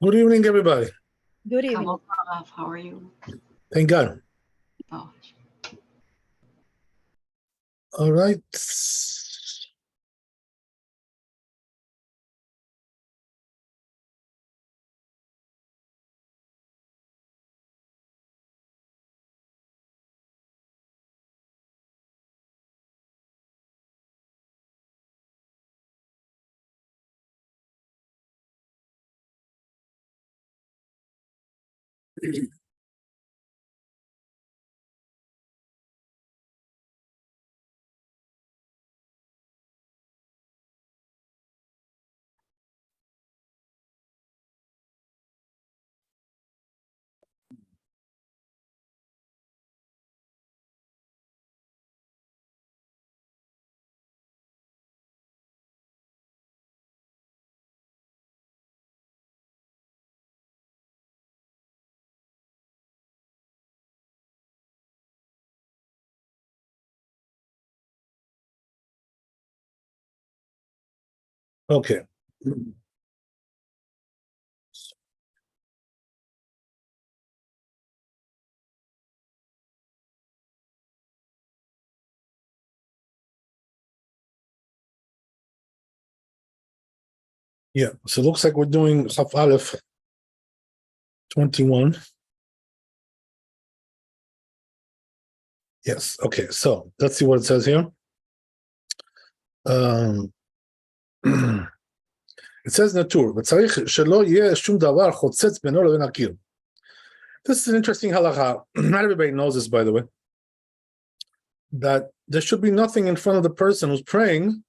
Good evening, everybody. Good evening. How are you? Thank God. Oh. All right. Okay. Yeah, so it looks like we're doing Chaf Aleph 21. Yes, okay, so let's see what it says here. It says Natur, וצריך שלא יהיה שום דבר חוצץ בינו לבין הקיר. This is an interesting halacha. Not everybody knows this, by the way, that there should be nothing in front of the person who's praying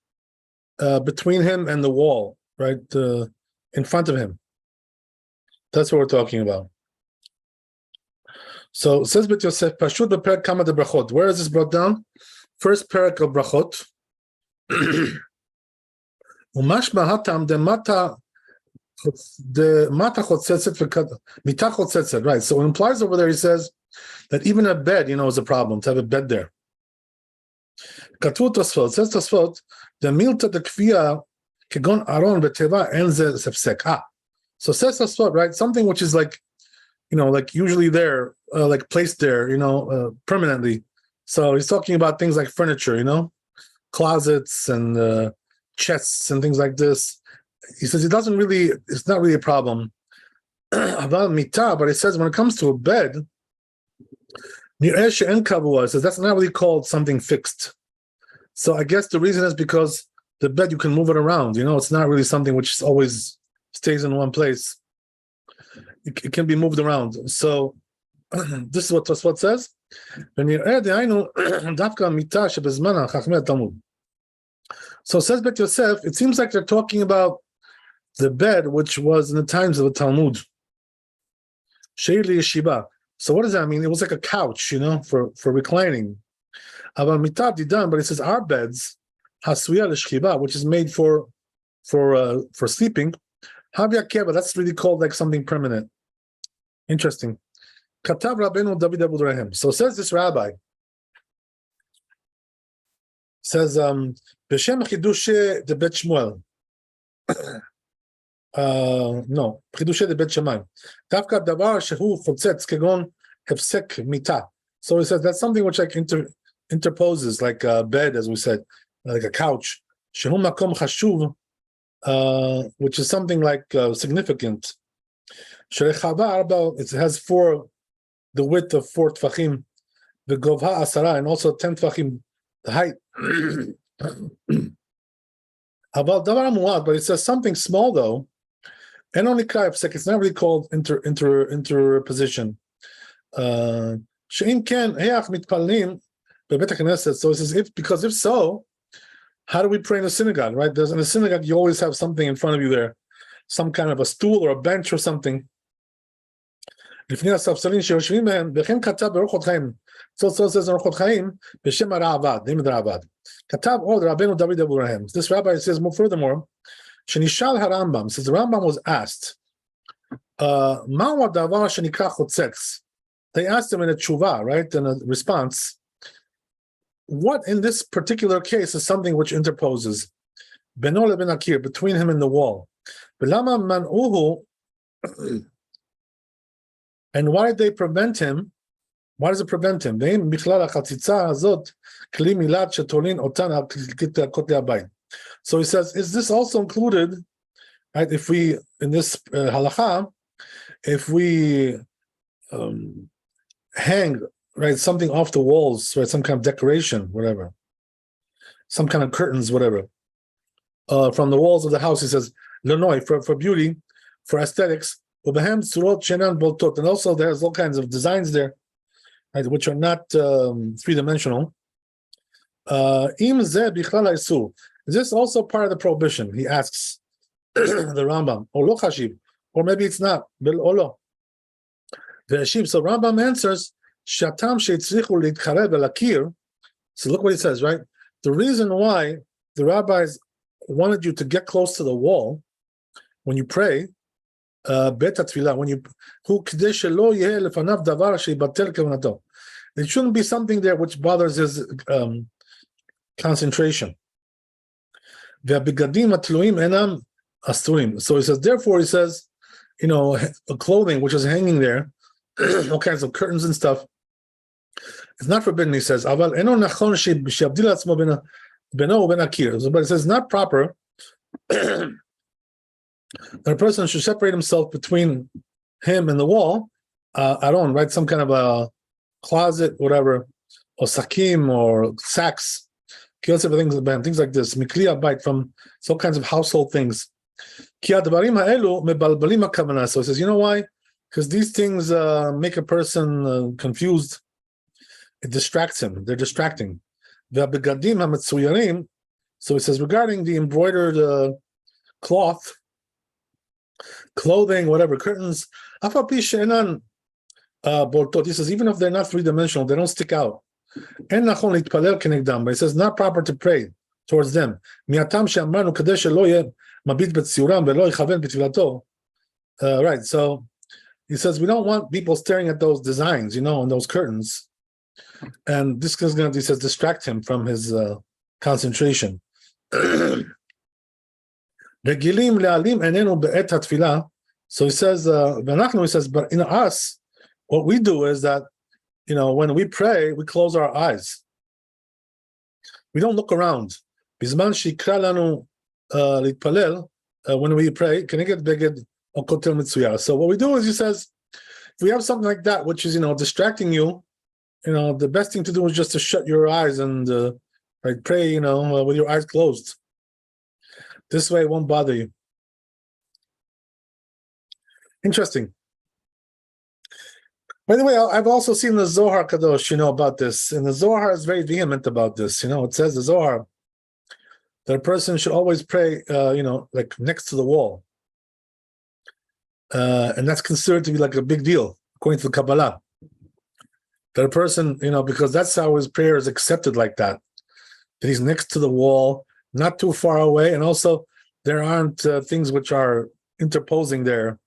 between him and the wall, right, in front of him. That's what we're talking about. So it says Bet Yosef, Pashut beperek kama de brachot. Where is this brought down? First parak of brachot. Umashma hatam de mata chotzetzet mita chotzetzet. Right. So it implies over there, he says that even a bed, is a problem to have a bed there. Katu Tosfot says Tosfot the milta de kfia kegon aron beteva enze sefsek. So says Tosfot, right? Something which is like, like usually there, like placed there, permanently. So he's talking about things like furniture, closets and chests and things like this. He says it's not really a problem about mita, but he says when it comes to a bed, says that's not really called something fixed. So I guess the reason is because the bed, you can move it around, it's not really something which always stays in one place. It can be moved around. So this is what Tosfot says. So says Bet Yosef, it seems like they're talking about the bed which was in the times of the Talmud. Sheir yeshiva. So what does that mean? It was like a couch, for reclining. But it says our beds, hasuya l'shchiba, which is made for sleeping. That's really called like something permanent. Interesting. Katav Rabbeinu David Abu Rahim. So says this rabbi. Says B'Shem Chidushe de Bet Shmuel. No, Chidushe de Bet Shamayim. Davka davar shehu chotzetz kegon hefsek mita. So he says that's something which like interposes, like a bed, as we said, like a couch. Shehu makom chashuv. Which is something like significant. It has the width of 4 tfachim, the govha asara, and also 10 tfachim, the height. About davar muad, but it says something small though, and only krayavsek. It's not really called interposition. She'im ken heach mitpalnim bebet hakneset. So it says if so. How do we pray in the synagogue, right? In the synagogue, you always have something in front of you there, some kind of a stool or a bench or something. So it says in Aruch Chaim, B'Shem Ra'avad, name of the Ra'avad. Katav od Rabbeinu David Abu Rahim. This rabbi says furthermore, Shenishal HaRambam, says the Rambam was asked, Ma'u hadavar shenikra chotzetz. They asked him in a tshuva, right, in a response, what in this particular case is something which interposes beno leben akir, between him and the wall? Belama man'uhu And why did they prevent him? Why does it prevent him? So he says, is this also included, right? If we, in this halacha, if we hang, right, something off the walls, right, some kind of decoration, whatever, some kind of curtains, whatever, from the walls of the house, he says, Lenoi, for beauty, for aesthetics, and also there's all kinds of designs there, right, which are not three-dimensional. Is this also part of the prohibition? He asks the Rambam, or maybe it's not. So Rambam answers, so look what he says, right? The reason why the rabbis wanted you to get close to the wall when you pray, it shouldn't be something there which bothers his concentration. So he says, therefore, he says, clothing which is hanging there, all kinds of curtains and stuff, it's not forbidden, he says. But it says it's not proper that a person should separate himself between him and the wall, aron, right? Some kind of a closet, whatever, or sakim, or sacks, things like this, from some kinds of household things. So he says, you know why? Because these things make a person confused. It distracts him. They're distracting. So he says, regarding the embroidered cloth, clothing, whatever, curtains, he says, even if they're not three-dimensional, they don't stick out. But he says, not proper to pray towards them. Right, so he says, we don't want people staring at those designs, and those curtains. And this is going to, he says, distract him from his concentration. So he says, but in us, what we do is that, when we pray, we close our eyes. We don't look around. When we pray, so what we do is, he says, if we have something like that, which is, distracting you, the best thing to do is just to shut your eyes and pray, with your eyes closed. This way it won't bother you. Interesting. By the way, I've also seen the Zohar Kadosh, about this. And the Zohar is very vehement about this. It says the Zohar that a person should always pray, like next to the wall. And that's considered to be like a big deal, according to the Kabbalah. That a person, because that's how his prayer is accepted like that. That he's next to the wall, not too far away. And also, there aren't things which are interposing there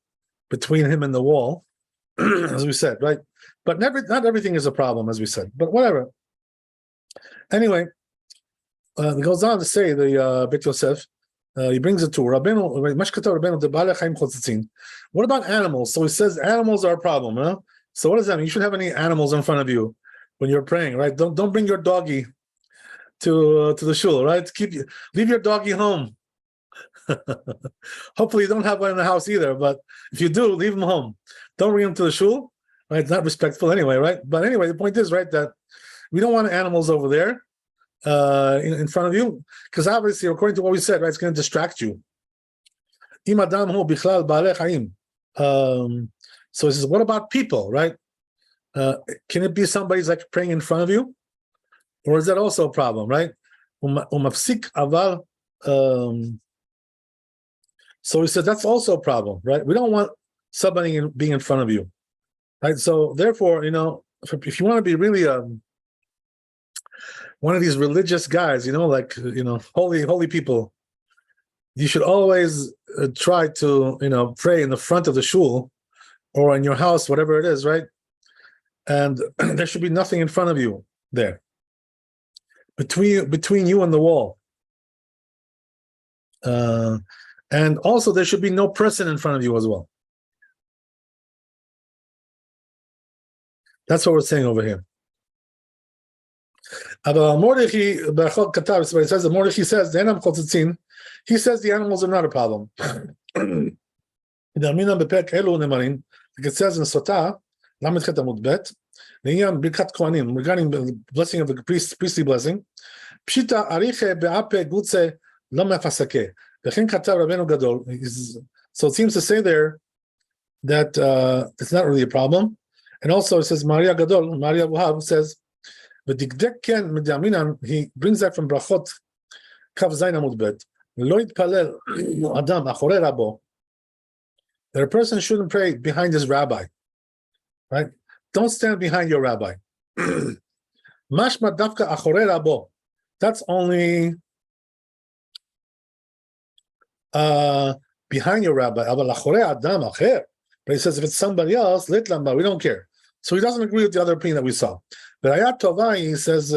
between him and the wall, as we said, right? But not everything is a problem, as we said, but whatever. Anyway, he goes on to say, the Bet Yosef, he brings it to Rabbeinu. What about animals? So he says animals are a problem, huh? So what does that mean? You shouldn't have any animals in front of you when you're praying, right? Don't bring your doggy to the shul, right? Leave your doggy home. Hopefully you don't have one in the house either, but if you do, leave him home. Don't bring him to the shul, right? It's not respectful anyway, right? But anyway, the point is, right, that we don't want animals over there in front of you, because obviously, according to what we said, right, it's going to distract you. So he says, what about people, right? Can it be somebody's like praying in front of you? Or is that also a problem, right? So he said, that's also a problem, right? We don't want somebody being in front of you, right? So therefore, if you want to be really one of these religious guys, holy people, you should always try to, pray in the front of the shul, or in your house, whatever it is, right? And there should be nothing in front of you there, between you and the wall. And also, there should be no person in front of you as well. That's what we're saying over here. Mordechai, but it says that Mordechai says the Enam Chotzitzin. He says the animals are not a problem. Like it says in Sotah, Lamed Chet Amud Bet, regarding the blessing of the priestly blessing. Pshita ariche be'ape gutze lo mefasake. V'chen katav Rabbeinu Gadol. So it seems to say there that it's not really a problem. And also it says Maria Gadol, Maria Wuhav says, v'dikdek ken mid'aminan, he brings that from Brachot Kav Zayin Amud Bet. Lo yitpalel adam achorei rabo. That a person shouldn't pray behind his rabbi, right? Don't stand behind your rabbi. Mashma dafka achorei rabo. That's only behind your rabbi. But he says if it's somebody else, we don't care. So he doesn't agree with the other opinion that we saw. But Ayat Tovai, he says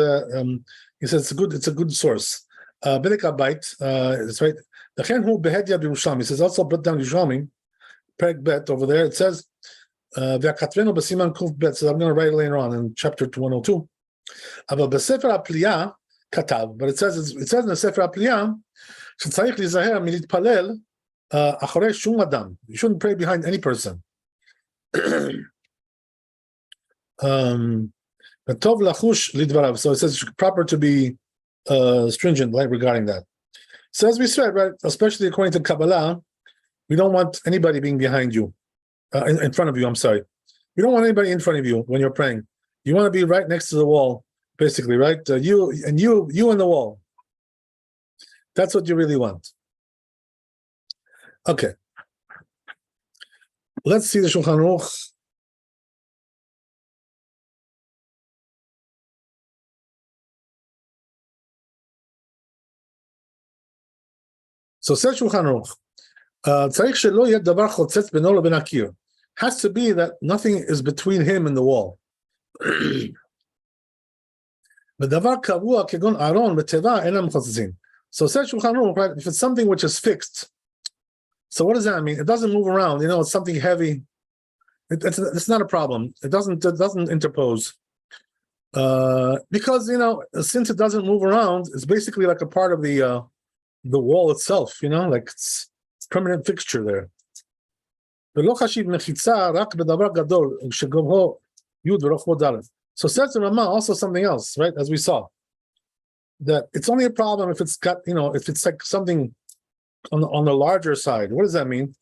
it's a good source. Bedek Abayit, it's right. The Chen Hu Behedya B'Yerushalmi. He says also brought down Yerushalmi, Perek Bet over there. It says V'akatvenu b'siman kuf bet. So I'm going to write it later on in chapter 102. But b'sefer HaPliyah katav. But it says in the Sefer HaPliyah שצריך להיזהר מלהתפלל אחרי שום אדם. You shouldn't pray behind any person. טוב לחוש לדבריו. So it says it's proper to be stringent regarding that. So as we said, right, especially according to Kabbalah, we don't want anybody being behind you, in front of you, I'm sorry. You don't want anybody in front of you when you're praying. You want to be right next to the wall, basically, right? You and the wall. That's what you really want. Okay. Let's see the Shulchan Aruch. So says Shulchan Aruch, צריך שלא יהיה דבר חוצץ בינו לבין הקיר. Has to be that nothing is between him and the wall. ודבר קבוע כגון ארון ותיבה אינם חוצצים. So says Shulchan Aruch, right, if it's something which is fixed, so what does that mean? It doesn't move around, it's something heavy. It's not a problem. It doesn't interpose. Because, since it doesn't move around, it's basically like a part of the wall itself, like it's permanent fixture there. So says the Rama also something else, right? As we saw, that it's only a problem if it's got, if it's like something on the larger side. What does that mean?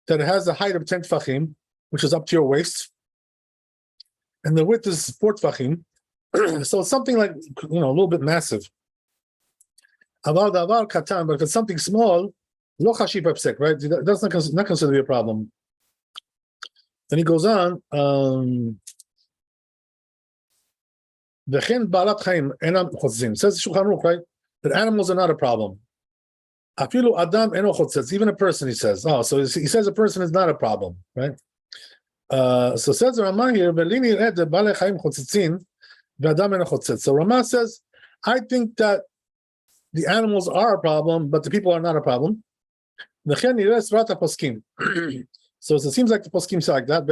That it has a height of 10 tfachim, which is up to your waist, and the width is 4 tfachim. So it's something like, a little bit massive. But if it's something small, lo chashiv hapsek, right? That's not considered to be a problem. Then he goes on. Says Shulchan Aruch, right? That animals are not a problem. Even a person, he says. Oh, so he says a person is not a problem, right? So says the Rama here, so Rama says, I think that the animals are a problem, but the people are not a problem. So it seems like the poskim say like that.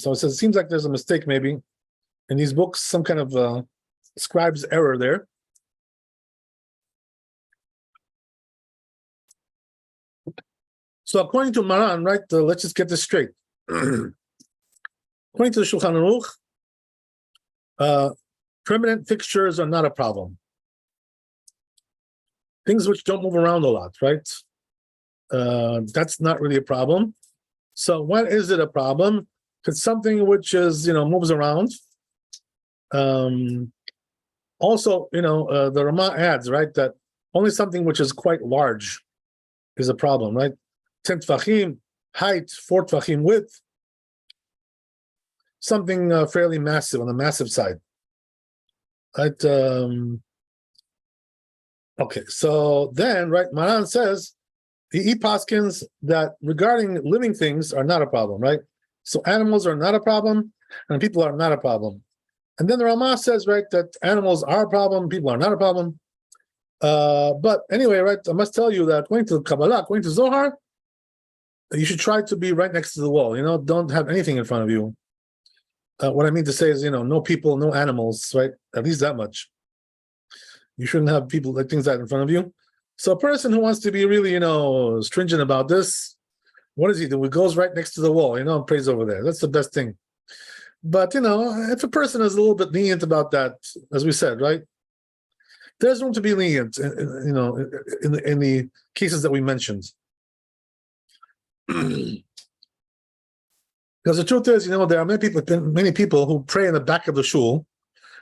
So it says it seems like there's a mistake maybe in these books, some kind of scribe's error there. So according to Maran, right, let's just get this straight. According to the Shulchan Aruch, permanent fixtures are not a problem. Things which don't move around a lot, right? That's not really a problem. So when is it a problem? If it's something which is, moves around. Also, the Rama adds, right, that only something which is quite large is a problem, right? 10 tfachim height, 4 tfachim width, something fairly massive on the massive side, right? Okay, so then, right, Maran says he paskins that regarding living things are not a problem, right? So animals are not a problem, and people are not a problem. And then the Rama says, right, that animals are a problem, people are not a problem. But anyway, right, I must tell you that according to Kabbalah, according to Zohar, you should try to be right next to the wall. Don't have anything in front of you. What I mean to say is, no people, no animals, right? At least that much. You shouldn't have people like things like that in front of you. So a person who wants to be really, stringent about this, what does he do? He goes right next to the wall, and prays over there. That's the best thing. But, if a person is a little bit lenient about that, as we said, right? There's room to be lenient, in the cases that we mentioned. Because the truth is, there are many people who pray in the back of the shul.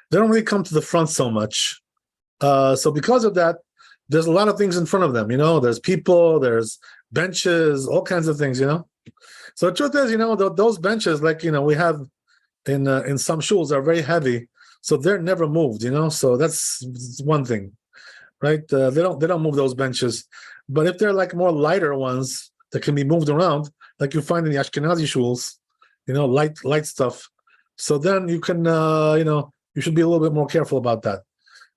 They don't really come to the front so much. So because of that, there's a lot of things in front of them. There's people, there's benches, all kinds of things. So the truth is, those benches, like we have in some shuls, are very heavy, so they're never moved. So that's one thing, right? They don't move those benches. But if they're like more lighter ones that can be moved around, like you find in the Ashkenazi shuls, light stuff. So then you can, you should be a little bit more careful about that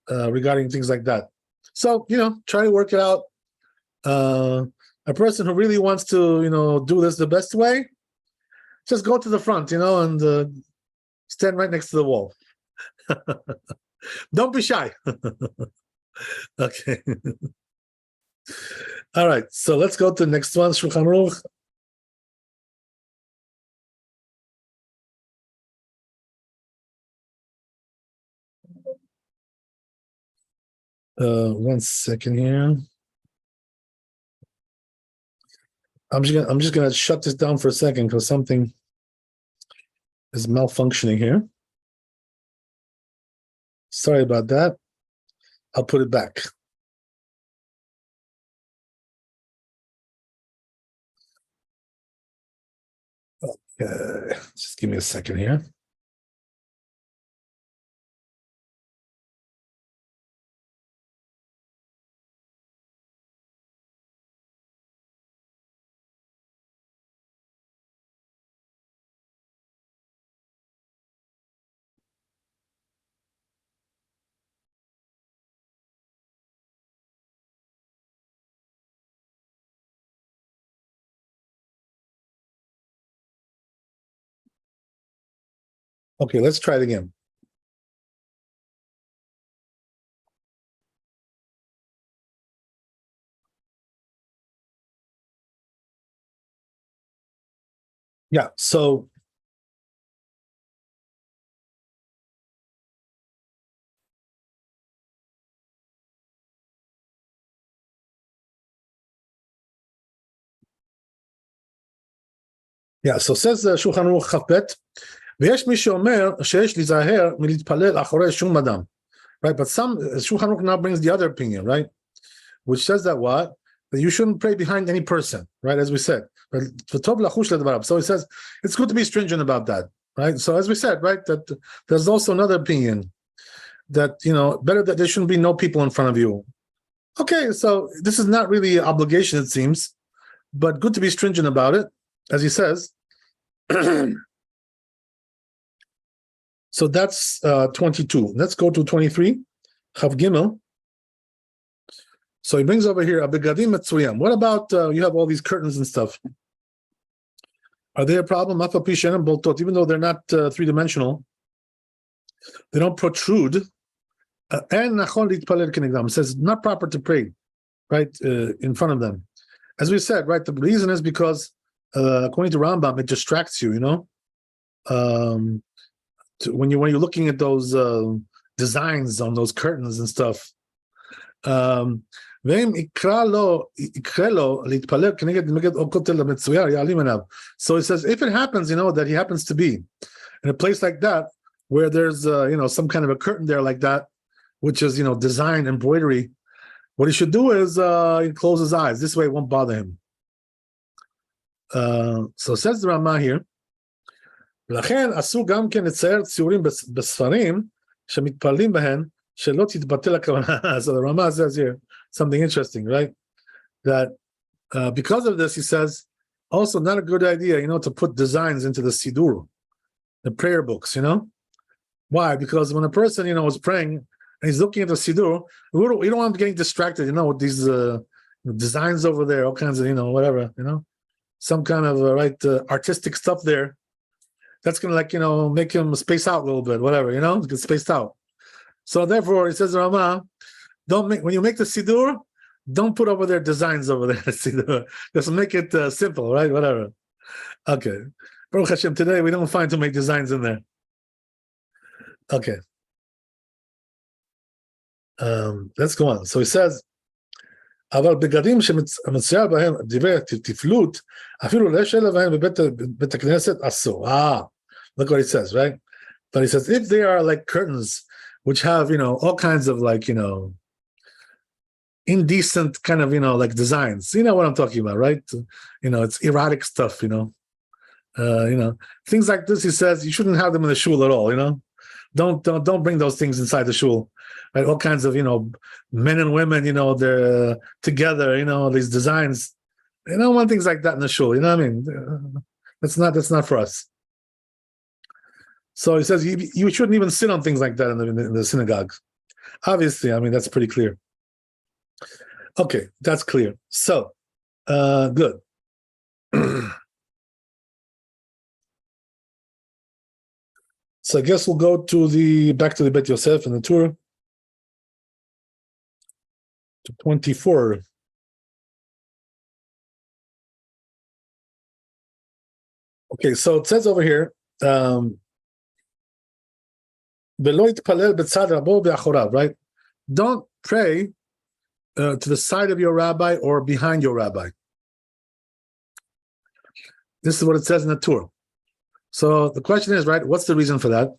regarding things like that. So, try to work it out. A person who really wants to, do this the best way, just go to the front, and stand right next to the wall. Don't be shy. Okay. All right. So let's go to the next one, Shulchan Aruch. One second here. I'm just gonna shut this down for a second because something is malfunctioning here. Sorry about that. I'll put it back. Okay, just give me a second here. Okay, let's try it again. Yeah, so says Shulchan Aruch Chafet, ויש מי שאומר שיש להיזהר מלהתפלל אחרי שום אדם. Right, but Shulchan Aruch now brings the other opinion, right? Which says that what? That you shouldn't pray behind any person, right? As we said. So he says it's good to be stringent about that, right? So as we said, right, that there's also another opinion that, better that there shouldn't be no people in front of you. Okay, so this is not really an obligation, it seems, but good to be stringent about it, as he says. So that's 22. Let's go to 23. Chav Gimel. So he brings over here Abegadim Metzuyam. What about you have all these curtains and stuff? Are they a problem? Even though they're not three-dimensional, they don't protrude. And it says not proper to pray, right, in front of them. As we said, right, the reason is because according to Rambam, it distracts you. When you're looking at those designs on those curtains and stuff. So it says if it happens, that he happens to be in a place like that where there's some kind of a curtain there like that, which is design embroidery, what he should do is close his eyes. This way it won't bother him. So says the Ramah here. לכן אסור גם כן לצייר ציורים בספרים שמתפללים בהן שלא תתבטל הכוונה. So the Ramah says here something interesting, right? That because of this, he says, also not a good idea, to put designs into the Sidur, the prayer books, Why? Because when a person, is praying and he's looking at the Sidur, we don't want him getting distracted, with these designs over there, all kinds of, whatever, some kind of artistic stuff there. that's going to make him space out a little bit, whatever, get spaced out. So therefore, he says, Rama, when you make the Siddur, don't put over there designs over there. Siddur. Just make it simple, right? Whatever. Okay. Baruch Hashem, today we don't find too many designs in there. Okay. Let's go on. So he says, אבל בגדים שמצויר בהם דברי תפלות, אפילו לשלב בהם בבית הכנסת אסור. Look what he says, right? But he says, if they are like curtains, which have, all kinds of indecent kind of, like designs. You know what I'm talking about, right? It's erotic stuff, things like this, he says, you shouldn't have them in the shul at all, Don't bring those things inside the shul. Right? All kinds of, men and women, they're together, these designs. You don't want things like that in the shul, you know what I mean? That's not for us. So he says you shouldn't even sit on things like that in the synagogue. Obviously, that's pretty clear. Okay, that's clear. So, good. So I guess we'll go back to the Bet Yosef and the tour to 24. Okay, so it says over here, right? Don't pray to the side of your rabbi or behind your rabbi. This is what it says in the Torah. So the question is, right, what's the reason for that?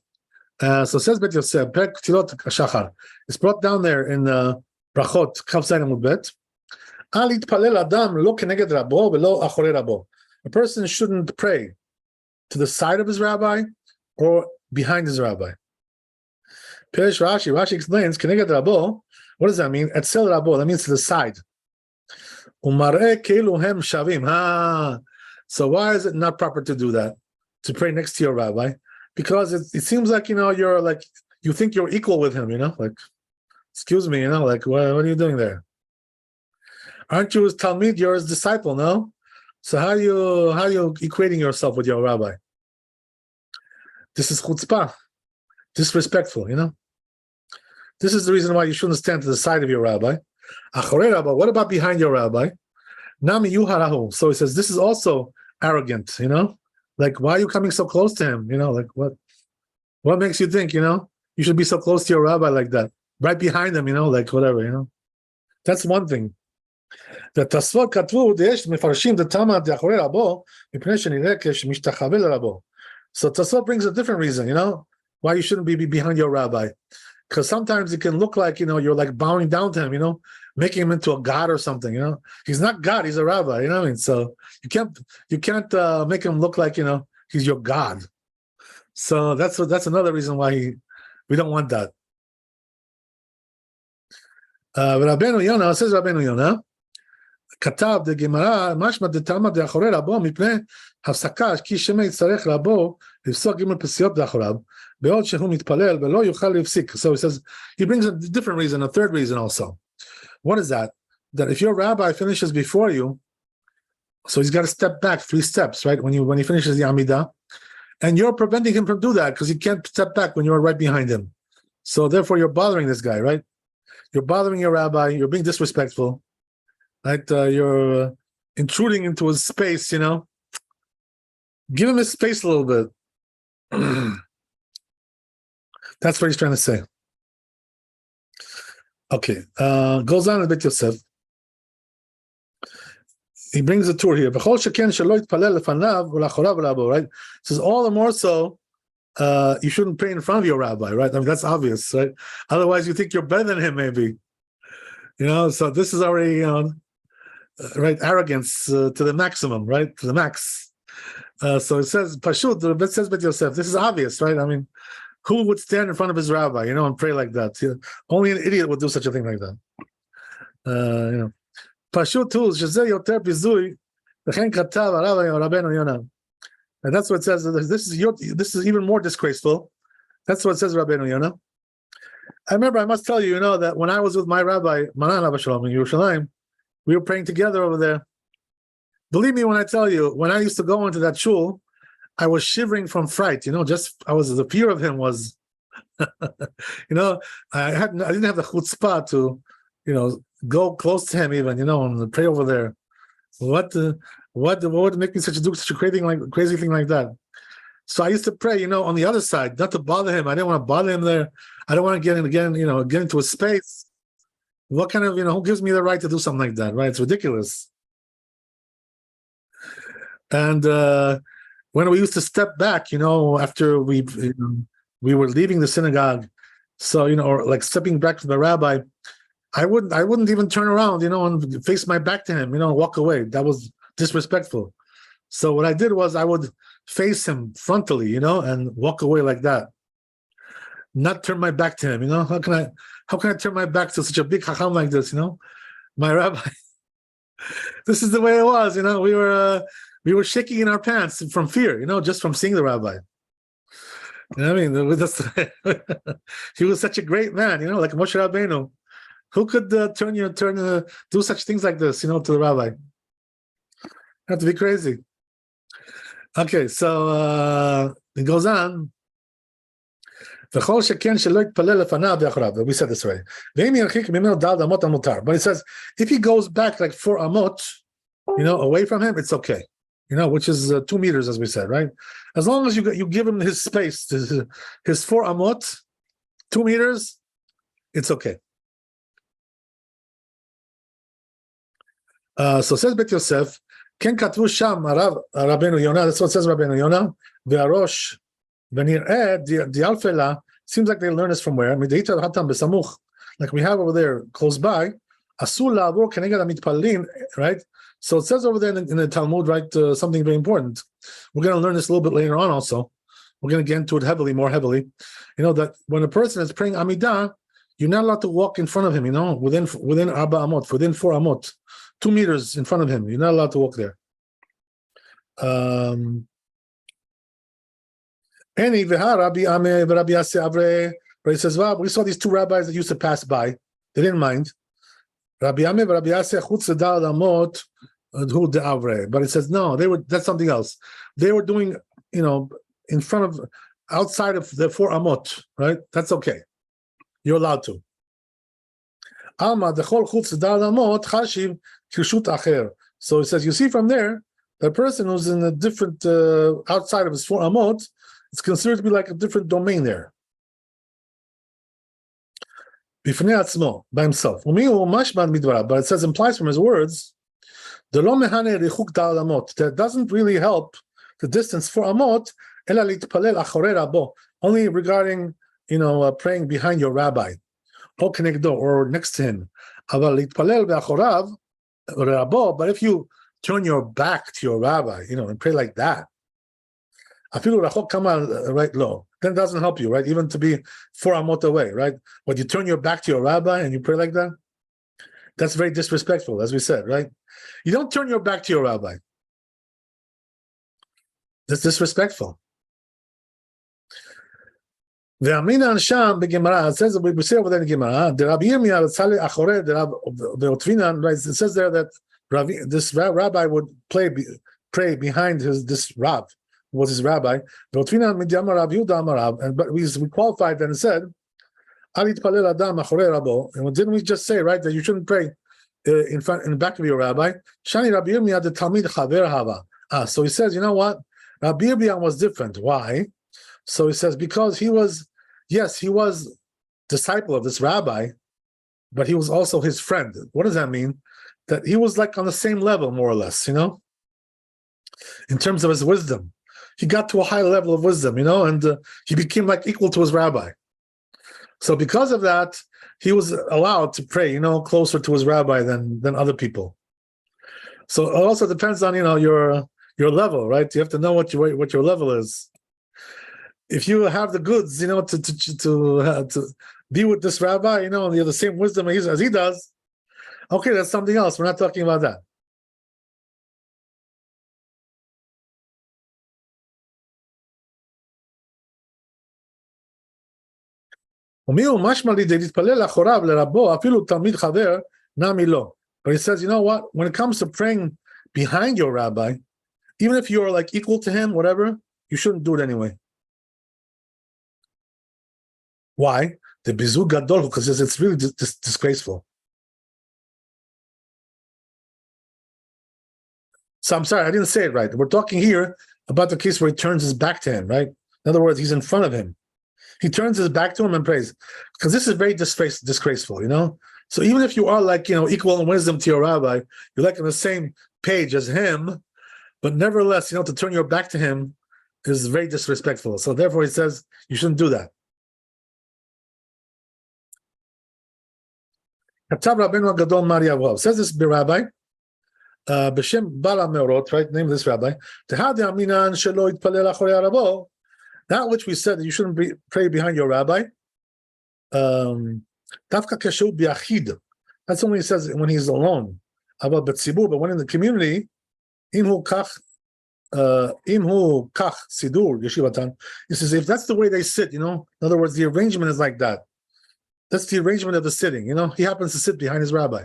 So it says Bet Yosef, Perek Tilot Shachar. It's brought down there in Brachot, Kav Zayin Amud Bet. Al yitpalel adam lo keneged rabo velo achorei rabo. A person shouldn't pray to the side of his rabbi or behind his rabbi. Perish Rashi explains, Keneged Rabo, what does that mean? Etzel Rabo, that means to the side. Umareh keilu hem shavim. So why is it not proper to do that? To pray next to your rabbi? Because it seems like, you're like, you think you're equal with him, like, excuse me, like, what are you doing there? Aren't you his Talmid? You're his disciple, no? So how are you equating yourself with your rabbi? This is chutzpah, disrespectful, This is the reason why you shouldn't stand to the side of your rabbi. Achorei rabbi, what about behind your rabbi? Nami yuharahu. So he says, this is also arrogant, Like, why are you coming so close to him? Like, what makes you think, you should be so close to your rabbi like that? Right behind him, like whatever, That's one thing. The Tasvot katvu deyesh mefarshim the Tama de achorei rabo mipnei shenireh keshmishtachave lerabo. So Tasvot brings a different reason, why you shouldn't be behind your rabbi. Because sometimes it can look like, you're like bowing down to him, making him into a god or something, He's not God, he's a rabbi, what I mean? So you can't make him look like, he's your God. So that's another reason why we don't want that. Rabbeinu Yonah, says Rabbeinu Yonah, כתב דגמרא, משמע דתלמא דאחורי רבו מפני הפסקה כי שמא יצטרך רבו לפסוק ג' פסיעות דאחוריו בעוד שהוא מתפלל ולא יוכל להפסיק. So he says, he brings a different reason, a third reason also. What is that? That if your rabbi finishes before you, so he's got to step back 3 steps, right? When he finishes the Amidah, and you're preventing him from do that because he can't step back when you're right behind him. So therefore you're bothering this guy, right? You're bothering your rabbi, you're being disrespectful. Right, you're intruding into his space, Give him his space a little bit. That's what he's trying to say. Okay, goes on a bit Yosef. He brings a tour here. Right? Says all the more so, you shouldn't pray in front of your rabbi, right? That's obvious, right? Otherwise, you think you're better than him, maybe. So this is already, right, arrogance to the maximum, right, to the max. So it says, Pashut, it says Bet Yosef, this is obvious, right? Who would stand in front of his rabbi, and pray like that? Only an idiot would do such a thing like that. Pashut too, Shezeh Yoter Bizui, V'chen Katav Rabbeinu Yonah. And that's what it says. This is even more disgraceful. That's what it says, Rabbeinu Yonah. I remember, I must tell you, that when I was with my rabbi, Maran Abba Shalom, in Yerushalayim, we were praying together over there. Believe me when I tell you, when I used to go into that shul, I was shivering from fright. The fear of him was, I didn't have the chutzpah to, go close to him even, and pray over there. What would make me such a crazy thing like that? So I used to pray, on the other side, not to bother him. I didn't want to bother him there. I don't want to get into a space. What kind of, who gives me the right to do something like that, right? It's ridiculous. And when we used to step back, after we were leaving the synagogue, so or like stepping back to the rabbi, I wouldn't even turn around, and face my back to him, and walk away. That was disrespectful. So what I did was I would face him frontally, and walk away like that. Not turn my back to him, How can I turn my back to such a big chacham like this, My rabbi. This is the way it was, we were shaking in our pants from fear, just from seeing the rabbi. He was such a great man, like Moshe Rabbeinu. Who could do such things like this, to the rabbi? Have to be crazy. Okay, so it goes on. We said this already. But it says, if he goes back like 4 amot, away from him, it's okay. Which is 2 meters, as we said, right? As long as you give him his space, his 4 amot, 2 meters, it's okay. So says Bet Yosef, Ken katvu sham Rabbeinu Yonah. That's what says Rabbeinu Yonah. Ve'arosh v'nir'eh di'alfela. Seems like they learn this from where? Mideita hatam besamuch. Like we have over there close by. Asur la'avor keneged hamitpalelin. Right. So it says over there in the Talmud, right, something very important. We're going to learn this a little bit later on. Also, we're going to get into it more heavily. That when a person is praying Amidah, you're not allowed to walk in front of him. Within Arba Amot, within 4 Amot. 2 meters in front of him. You're not allowed to walk there. Rabbi says, well, we saw these 2 rabbis that used to pass by. They didn't mind. But it says, no, that's something else. They were doing, in front of, outside of the 4 amot, right? That's okay. You're allowed to. So it says, you see from there, the person who's in a different, outside of his 4 amot, it's considered to be like a different domain there. By himself. But it says, implies from his words, that doesn't really help the distance 4 amot, only regarding, praying behind your rabbi, or next to him. But if you turn your back to your rabbi, and pray like that, right low, then it doesn't help you, right? Even to be 4 amot away, right? But you turn your back to your rabbi and you pray like that, that's very disrespectful, as we said, right? You don't turn your back to your rabbi. That's disrespectful. The Amina and Sham, the Gemara, it says, we say over there in Gemara, the Rabbi Yirmiyah, right? It says there that this rabbi would pray behind this Rav, who was his rabbi. But we qualified and said, and didn't we just say, right, that you shouldn't pray in the back of your rabbi? Shani Rabbi Yirmiyah, the Talmid Chaver Hava. So he says, you know what? Rabbi Yirmiyah was different. Why? So he says, because he was disciple of this rabbi, but he was also his friend. What does that mean? That he was like on the same level, more or less, in terms of his wisdom. He got to a high level of wisdom, and he became like equal to his rabbi. So because of that, he was allowed to pray, closer to his rabbi than other people. So it also depends on, your level, right? You have to know what your level is. If you have the goods, to be with this rabbi, and you have the same wisdom as he does, okay, that's something else. We're not talking about that. But he says, you know what? When it comes to praying behind your rabbi, even if you're like equal to him, whatever, you shouldn't do it anyway. Why? The bizu gadol, because it's really disgraceful. So I'm sorry, I didn't say it right. We're talking here about the case where he turns his back to him, right? In other words, he's in front of him. He turns his back to him and prays. Because this is very disgraceful, So even if you are like, equal in wisdom to your rabbi, you're like on the same page as him, but nevertheless, to turn your back to him is very disrespectful. So therefore he says you shouldn't do that. Says this rabbi, B'Shem Bala Meorot, right? Name of this rabbi. That which we said that you shouldn't pray behind your rabbi. That's only he says when he's alone. But when in the community, imhu kach sidur yeshivatan. He says if that's the way they sit, in other words, the arrangement is like that. That's the arrangement of the sitting. He happens to sit behind his rabbi.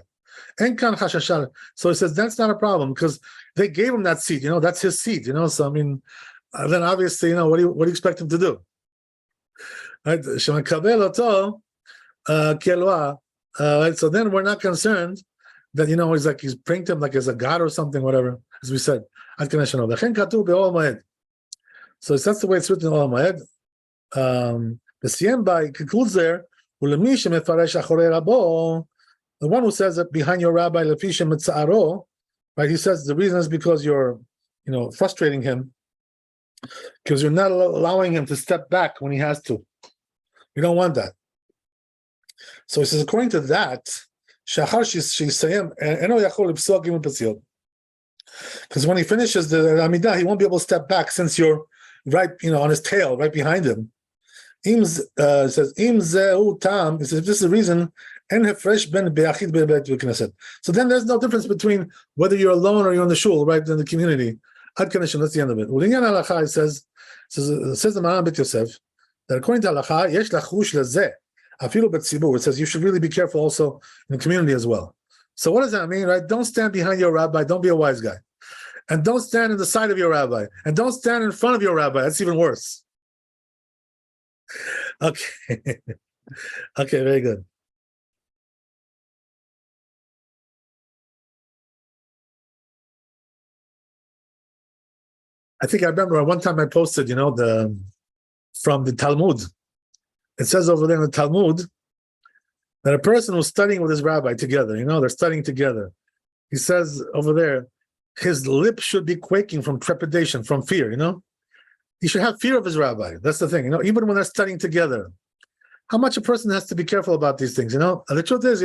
So he says that's not a problem because they gave him that seat. That's his seat. So I mean, then obviously, what do you expect him to do? Right? So then we're not concerned that he's praying to him like as a god or something, whatever. As we said, so that's the way it's written in Olam Moed. The Siemba concludes there. The one who says that behind your rabbi, right? He says the reason is because you're, frustrating him, because you're not allowing him to step back when he has to. You don't want that. So he says, according to that, because when he finishes the Amidah, he won't be able to step back since you're right, on his tail, right behind him. Says, if this is the reason, so then there's no difference between whether you're alone or you're in the shul, right, in the community. That's the end of it. It says the Maran Bet Yosef that according to halacha, it says you should really be careful also in the community as well. So what does that mean, right? Don't stand behind your rabbi. Don't be a wise guy. And don't stand in the side of your rabbi. And don't stand in front of your rabbi. That's even worse. Okay. Okay, very good. I think I remember one time I posted, from the Talmud. It says over there in the Talmud that a person who's studying with his rabbi together, they're studying together. He says over there, his lips should be quaking from trepidation, from fear, He should have fear of his rabbi. That's the thing, even when they're studying together. How much a person has to be careful about these things, And the truth is,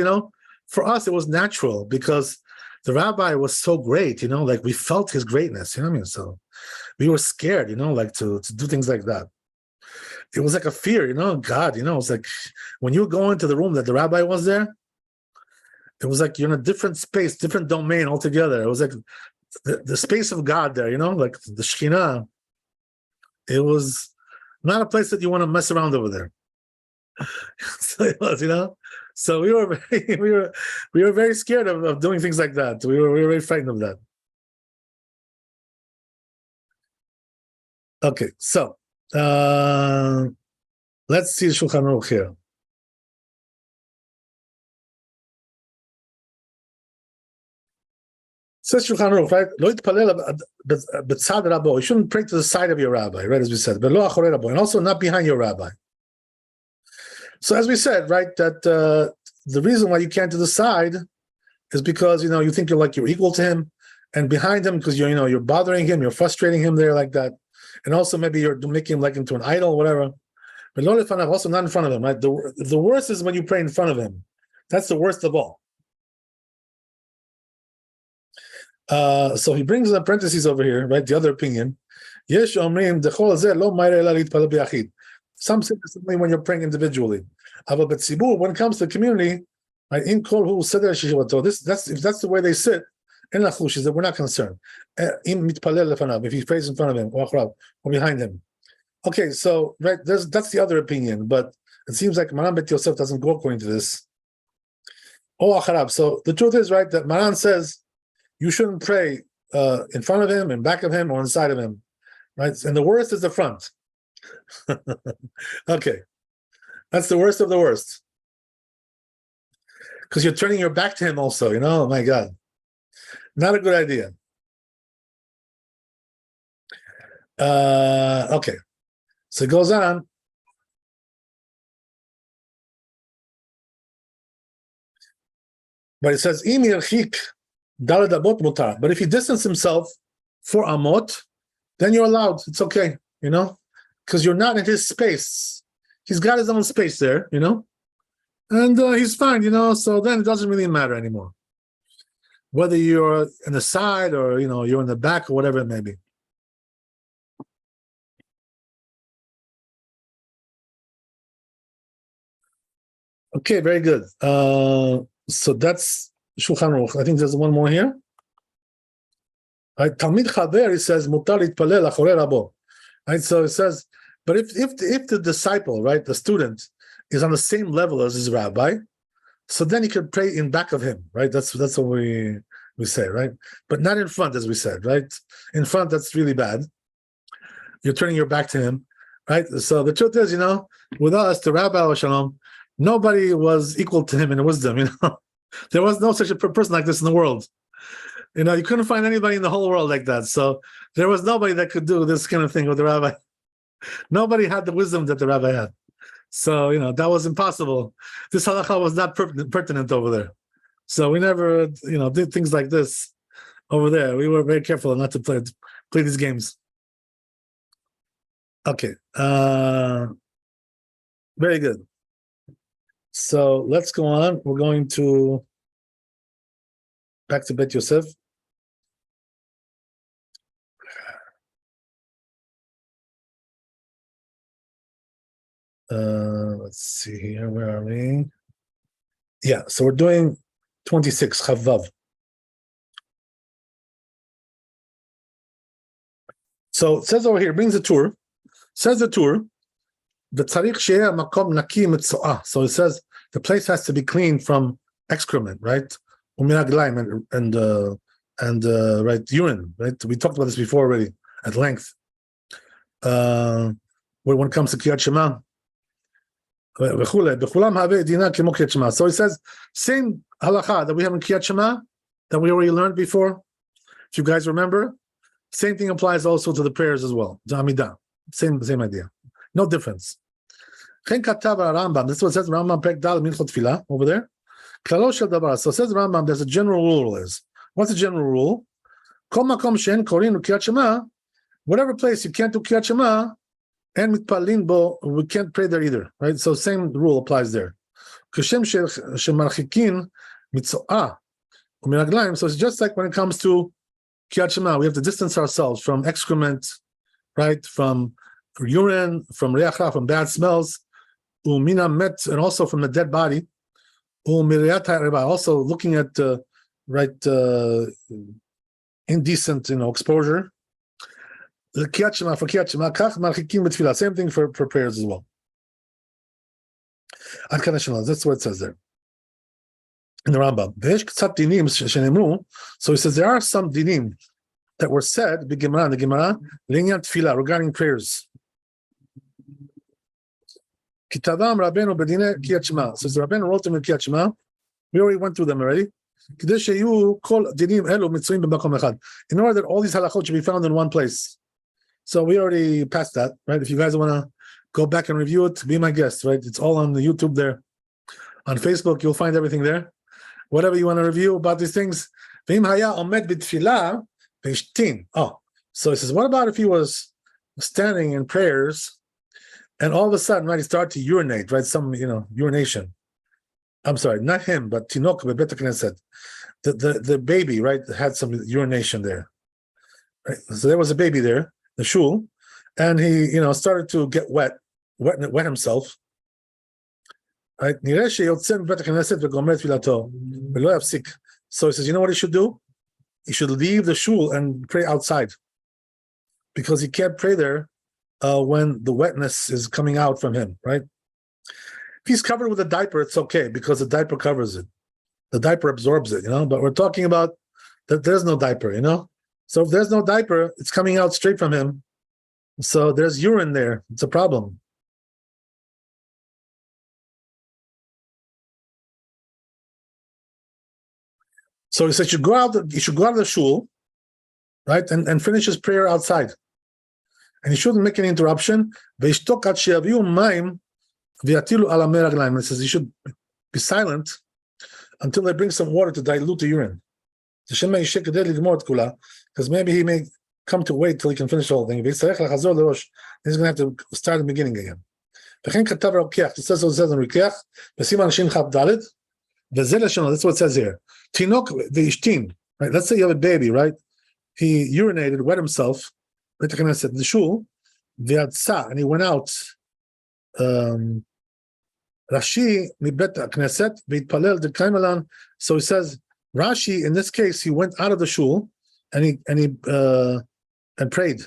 for us, it was natural because the rabbi was so great, like we felt his greatness, So we were scared, to do things like that. It was like a fear, God, it's like when you go into the room that the rabbi was there, it was like you're in a different space, different domain altogether. It was like the space of God there, like the Shekhinah. It was not a place that you want to mess around over there. So it was, So we were very scared of doing things like that. We were very frightened of that. Okay, so let's see the Shulchan Aruch here. Says Shulchan Aruch, right? Lo yitpalel b'tzad rabo. You shouldn't pray to the side of your rabbi, right? As we said, v'lo achorei rabo, and also not behind your rabbi. So as we said, right, that the reason why you can't do the side is because you think you're equal to him, and behind him because you're bothering him, you're frustrating him there like that, and also maybe you're making him like into an idol, whatever. But also not in front of him, right? The worst is when you pray in front of him. That's the worst of all. So he brings in parentheses over here, right? The other opinion. Some say this only when you're praying individually. When it comes to the community, right? If that's the way they sit, that we're not concerned. If he prays in front of him or behind him. Okay, so right, that's the other opinion, but it seems like Maran Bet Yosef doesn't go according to this. So the truth is, right, that Maran says you shouldn't pray in front of him, in back of him, or inside of him. right? And the worst is the front. Okay, that's the worst of the worst. Because you're turning your back to him also, oh my God. Not a good idea. Okay, so it goes on. But it says, but if he distances himself 4 amot, then you're allowed. It's okay, because you're not in his space. He's got his own space there, and he's fine, so then it doesn't really matter anymore. Whether you're in the side or, you're in the back or whatever it may be. Okay, very good. So that's Shulchan Aruch. I think there's one more here. Right, Talmid Chaver, he says, Mutar litpalel achorei rabo. Right, so it says, but if the disciple, right, the student, is on the same level as his rabbi, so then he could pray in back of him, right? That's what we say, right? But not in front, as we said, right? In front, that's really bad. You're turning your back to him, right? So the truth is, with us, the Rabbi Shalom, nobody was equal to him in wisdom, There was no such a person like this in the world. You couldn't find anybody in the whole world like that. So there was nobody that could do this kind of thing with the rabbi. Nobody had the wisdom that the rabbi had. So, that was impossible. This halakha was not pertinent over there. So we never, did things like this over there. We were very careful not to play these games. Okay. Very good. So let's go on. We're going to back to Bet Yosef. Let's see here. Where are we? Yeah, so we're doing 26 Chavav. So it says over here, brings the tour. Says the tour. So it says the place has to be clean from excrement, right? And right, urine, right? We talked about this before already at length. When it comes to Kriyat Shema. So it says same halakha that we have in Kriyat Shema that we already learned before. If you guys remember, same thing applies also to the prayers as well. Amidah, same idea, no difference. This is what it says Rambam Perek Dal Minchot Tefillah over there. So it says Rambam, there's a general rule is. What's the general rule? Whatever place you can't do Kriyat Shema, and mitpalin bo, we can't pray there either, right? So same rule applies there. So it's just like when it comes to Kriyat Shema, we have to distance ourselves from excrement, right? From urine, from reacha, from bad smells, and also from the dead body. Also looking at indecent, exposure. The Kriyat Shema for Kriyat Shema, kach marchikim b'tefillah. Same thing for prayers as well. That's what it says there in the Rambam. So he says there are some dinim that were said in the Gemara regarding prayers. Kitadam Rabbeinu b'dinei Kriyat Shema. So the Rabbeinu wrote them in Kriyat Shema. We already went through them already. In order that all these halachot should be found in one place. So we already passed that, right? If you guys want to go back and review it, be my guest, right? It's all on the YouTube there. On Facebook, you'll find everything there. Whatever you want to review about these things. Oh, so he says, what about if he was standing in prayers and all of a sudden, right, he started to urinate, right? Some, urination. I'm sorry, not him, but Tinok Bebet Knesset. The baby, right, had some urination there. Right? So there was a baby there, the shul, and he, started to get wet himself. Right? So he says, you know what he should do? He should leave the shul and pray outside, because he can't pray there when the wetness is coming out from him, right? If he's covered with a diaper, it's okay, because the diaper covers it. The diaper absorbs it, but we're talking about that there's no diaper, So if there's no diaper, it's coming out straight from him. So there's urine there. It's a problem. So he said, you should go out of the shul, right, and finish his prayer outside. And he shouldn't make any interruption. It says he should be silent until they bring some water to dilute the urine. Because maybe he may come to wait till he can finish the whole thing. He's going to have to start the beginning again. It says what it says in Rikeach. That's what it says here. Right? Let's say you have a baby, right? He urinated, wet himself, in the shul, and he went out. Rashi mibet knesset v'itpalel dekaimalan. So he says Rashi in this case he went out of the shul and he prayed,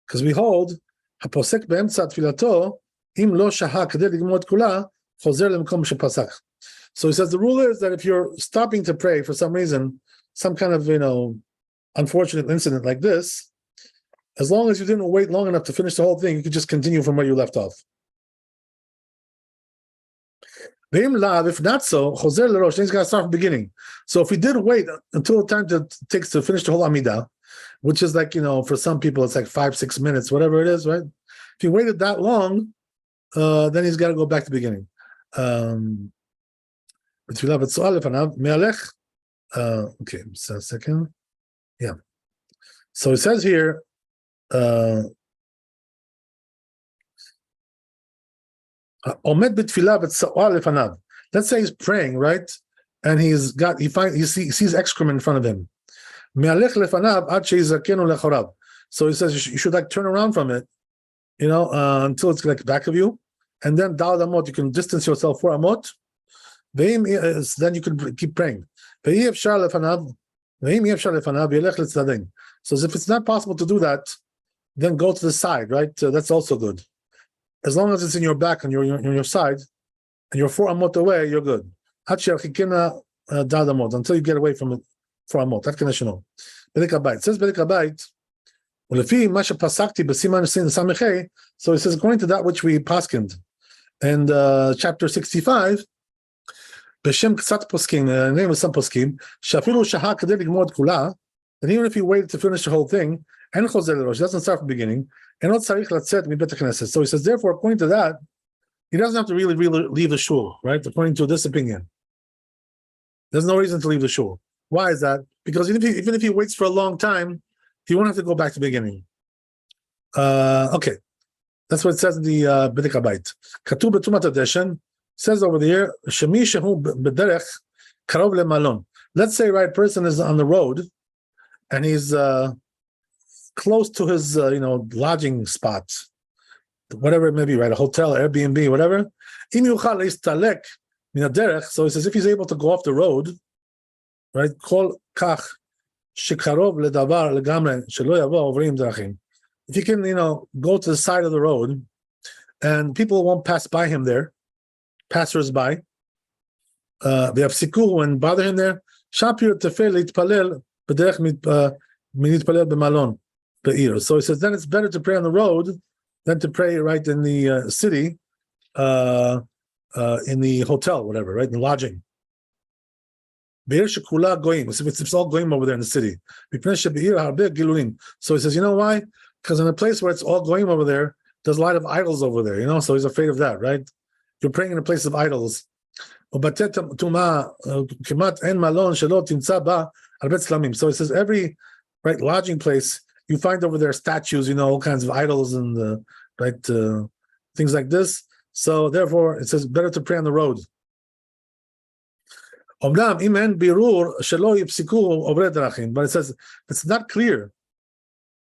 because we hold haposek beemtza tfilato im lo shaha kedei ligmor et kula chozer lemkom shepasak. So he says the rule is that if you're stopping to pray for some reason, some kind of unfortunate incident like this, as long as you didn't wait long enough to finish the whole thing, you could just continue from where you left off. If not so, Choser l'rosh, then he's got to start from the beginning. So if he did wait until the time it takes to finish the whole Amidah, which is like, for some people, it's like 5-6 minutes, whatever it is, right? If he waited that long, then he's got to go back to the beginning. Okay, so a second. Yeah. So it says here, let's say he's praying, right? And he sees excrement in front of him. So he says you should like turn around from it, until it's like back of you, and then dal amot, you can distance yourself 4 amot. Then you can keep praying. So as if it's not possible to do that, then go to the side, right? That's also good. As long as it's in your back and you're on your side, and you're 4 amot away, you're good. Until you get away from it 4 amot. That can know. It says Bedek Habayit. So it says according to that which we paskined, and chapter 65. B'shem Ksat Poskim, name of some Poskim, Shafilu Shahak Kedei Ligmor Kula, and even if he waited to finish the whole thing, and Choser l'rosh, he doesn't start from the beginning, and not Tzarich Latzet Mibet HaKnesset. So he says, therefore, according to that, he doesn't have to really leave the shul, right? According to this opinion, there's no reason to leave the shul. Why is that? Because even if he waits for a long time, he won't have to go back to the beginning. Okay, that's what it says in the Bedek Habayit. Katuv B'tumat Hadeshen says over there, Shemi Shehu B'derech Karov LeMalon. Let's say, right, person is on the road, and he's close to his, lodging spot, whatever it may be, right, a hotel, Airbnb, whatever. So he says, if he's able to go off the road, right, kol kach shekarov ledavar legamre shelo yavo ovrim drachim. If you can, go to the side of the road, and people won't pass by him there, passers-by, they have sikur and bother him there. Shapir tefel litpalel b'derech mitpalel b'malon be'ir. So he says, then it's better to pray on the road than to pray right in the city, in the hotel, whatever, right, in the lodging. Be'ir shekula goyim. It's all goyim over there in the city. So he says, you know why? Because in a place where it's all goyim over there, there's a lot of idols over there, so he's afraid of that, right? You're praying in a place of idols. So it says every right lodging place you find over there statues, all kinds of idols and things like this. So therefore, it says better to pray on the road. But it says it's not clear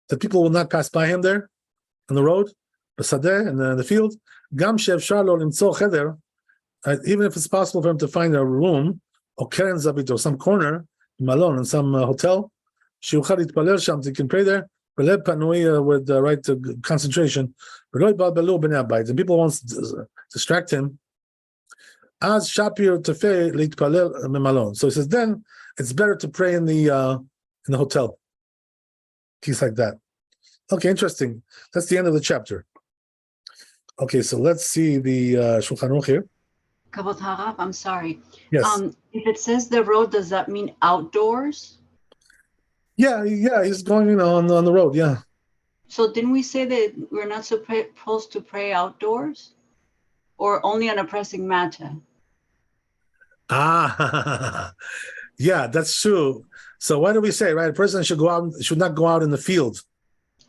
that people will not pass by him there on the road, in the field. Even if it's possible for him to find a room or some corner, malon, in some hotel, he can pray there with right concentration. And people won't distract him. As Shapir Tefeh Litpalel Malon. So he says, then it's better to pray in the hotel. Things like that. Okay, interesting. That's the end of the chapter. Okay, so let's see the Shulchan Aruch here. Kavod Harav, I'm sorry. Yes. If it says the road, does that mean outdoors? Yeah, he's going, on the road. Yeah. So didn't we say that we're not supposed to pray outdoors? Or only on a pressing matter? Ah, yeah, that's true. So what do we say, right? A person should not go out in the field,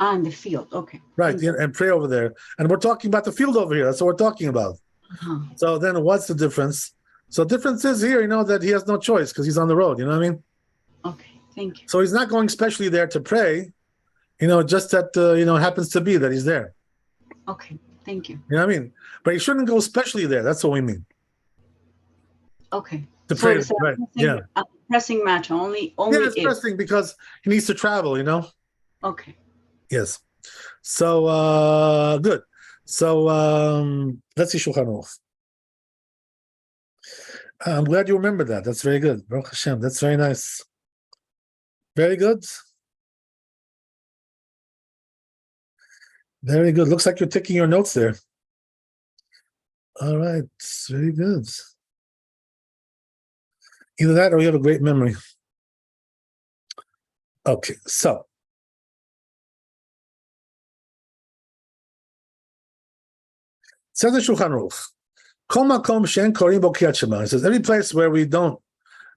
In the field. Okay. right, and pray over there. And we're talking about the field over here. That's what we're talking about. Uh-huh. So then what's the difference? So the difference is here, that he has no choice because he's on the road. You know what I mean? Okay, thank you. So he's not going specially there to pray, just that, it happens to be that he's there. Okay, thank you. You know what I mean? But he shouldn't go specially there. That's what we mean. Okay. To So pray, it's a right? pressing matter, only Yeah, it's if. pressing because he needs to travel, Okay. Yes. So good. So let's see Shulchan Aruch. I'm glad you remember that. That's very good. Baruch Hashem. That's very nice. Very good. Very good. Looks like you're taking your notes there. All right. Very good. Either that or you have a great memory. Okay, so says the Shulchan Aruch. Kol makom she'en korim bo Kriyat Shema. It says every place where we don't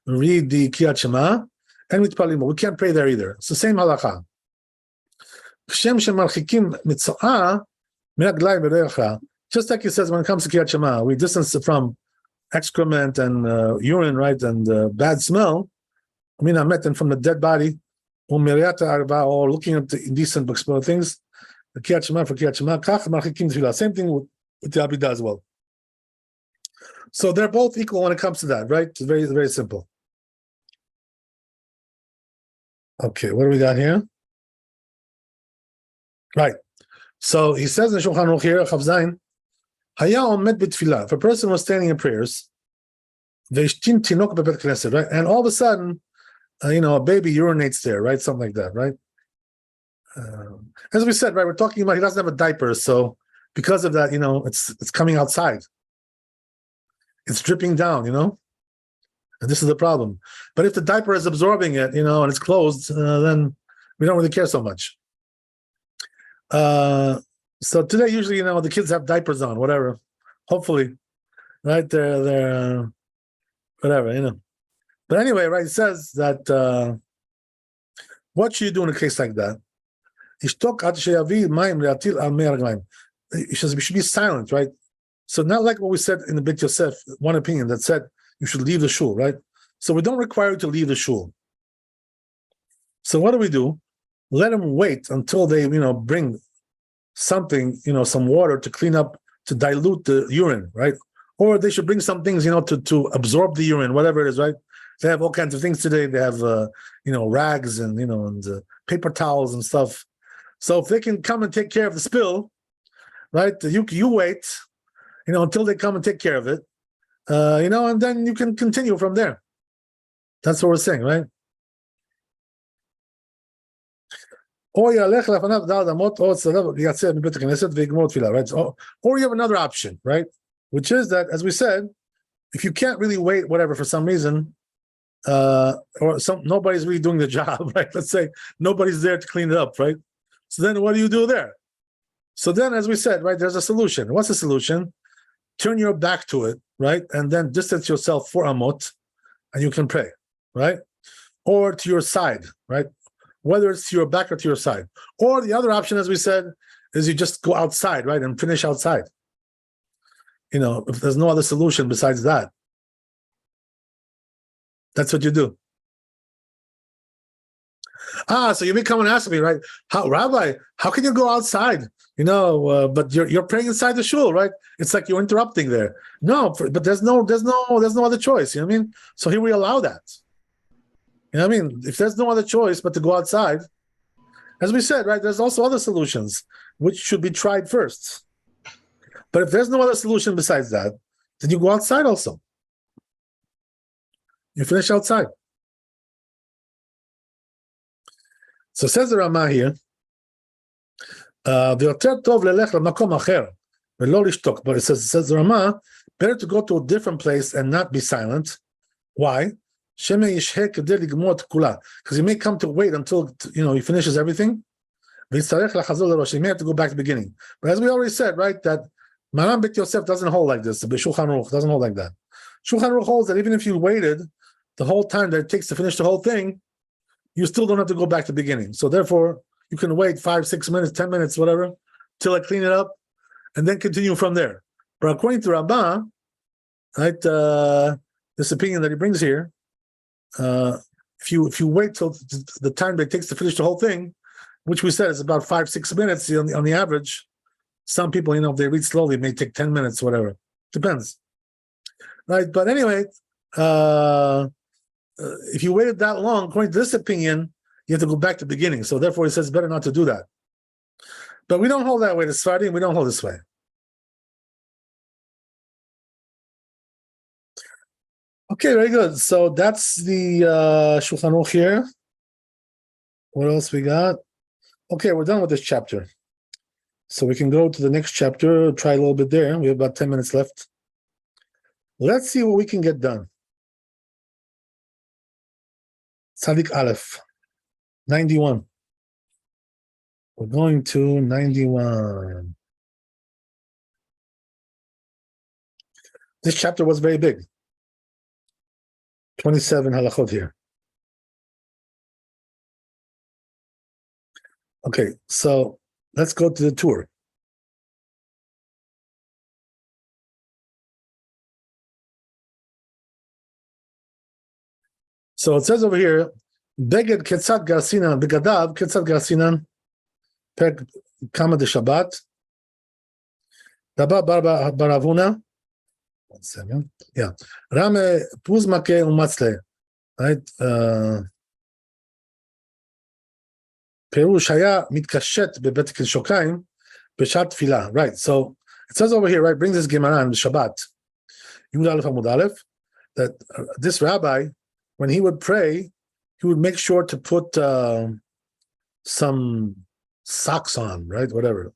read the Kriyat Shema and mitpalim bo, we can't pray there either. It's the same halacha. Shem shemarchikim mitzvah minaglayim v'recha. Just like it says when it comes to Kriyat Shema, we distance it from excrement and urine, right, and bad smell. I mean, and from the dead body, or looking at the indecent things. The Kriyat Shema for Kriyat Shema, kach marchikim tefillah. Same thing with the Abidah as well. So they're both equal when it comes to that, right? It's very, very simple. Okay, what do we got here? Right. So he says in Shulchan Aruch here, Chav Zayin, Haya omed b'tfilah. If a person was standing in prayers, ve'ishtin tinok bebet knesset, right? And all of a sudden, a baby urinates there, right? Something like that, right? As we said, right, we're talking about he doesn't have a diaper, so because of that, it's coming outside. It's dripping down, and this is the problem. But if the diaper is absorbing it, and it's closed, then we don't really care so much. So today, usually, the kids have diapers on, whatever. Hopefully, right? They're whatever, But anyway, right? It says that what should you do in a case like that? We should be silent, right? So not like what we said in the Beit Yosef, one opinion that said you should leave the shul, right? So we don't require you to leave the shul. So what do? Let them wait until they, bring something, some water to clean up, to dilute the urine, right? Or they should bring some things, to absorb the urine, whatever it is, right? They have all kinds of things today. They have, rags and, and paper towels and stuff. So if they can come and take care of the spill, right? You wait, until they come and take care of it, and then you can continue from there. That's what we're saying, right? Or you have another option, right? Which is that, as we said, if you can't really wait, whatever, for some reason, nobody's really doing the job, right? Let's say nobody's there to clean it up, right? So then what do you do there? So then, as we said, right, there's a solution. What's the solution? Turn your back to it, right? And then distance yourself 4 amot, and you can pray, right? Or to your side, right? Whether it's to your back or to your side. Or the other option, as we said, is you just go outside, right? And finish outside. If there's no other solution besides that. That's what you do. So you may come and ask me, right? Rabbi, how can you go outside? But you're praying inside the shul, right? It's like you're interrupting there. No, but there's no other choice. You know what I mean? So here we allow that. You know what I mean? If there's no other choice but to go outside, as we said, right? There's also other solutions which should be tried first. But if there's no other solution besides that, then you go outside also. You finish outside. So says the Ramah here, ויותר טוב ללך למקום אחר, ולא לשתוק. But it says the Rama, better to go to a different place and not be silent. Why? Because he may come to wait until he finishes everything. He may have to go back to the beginning. But as we already said, right, that Maran Bet Yosef doesn't hold like this. The Shulchan Aruch doesn't hold like that. Shulchan Aruch holds that even if you waited the whole time that it takes to finish the whole thing, you still don't have to go back to the beginning. So therefore, you can wait 5, 6 minutes, 10 minutes, whatever, till I clean it up, and then continue from there. But according to Rabbi, right, this opinion that he brings here, if you wait till the time that it takes to finish the whole thing, which we said is about 5, 6 minutes on the average. Some people, if they read slowly, it may take 10 minutes, whatever. Depends. Right? But anyway, if you waited that long, according to this opinion, you have to go back to the beginning. So therefore, he says better not to do that. But we don't hold that way. The Sfardim, we don't hold this way. Okay, very good. So that's the Shulchan Aruch here. What else we got? Okay, we're done with this chapter. So we can go to the next chapter, try a little bit there. We have about 10 minutes left. Let's see what we can get done. Tzadik Aleph, 91. We're going to 91. This chapter was very big. 27 halachot here. Okay, so let's go to the tour. So it says over here, Beged Ketzat Garsinan, Begadav Ketzat Garsinan, Pek Kama de Shabbat, Daba Baravuna, 1 second, yeah, Rame Puzmake Umatzle, right? Perush Haya Mitkashet Bebet Shokayim Beshat Tfilah. Right. So it says over here, right, brings this Gemara on Shabbat, Yud Aleph Amud Aleph, that this rabbi, when he would pray, he would make sure to put some socks on, right? Whatever.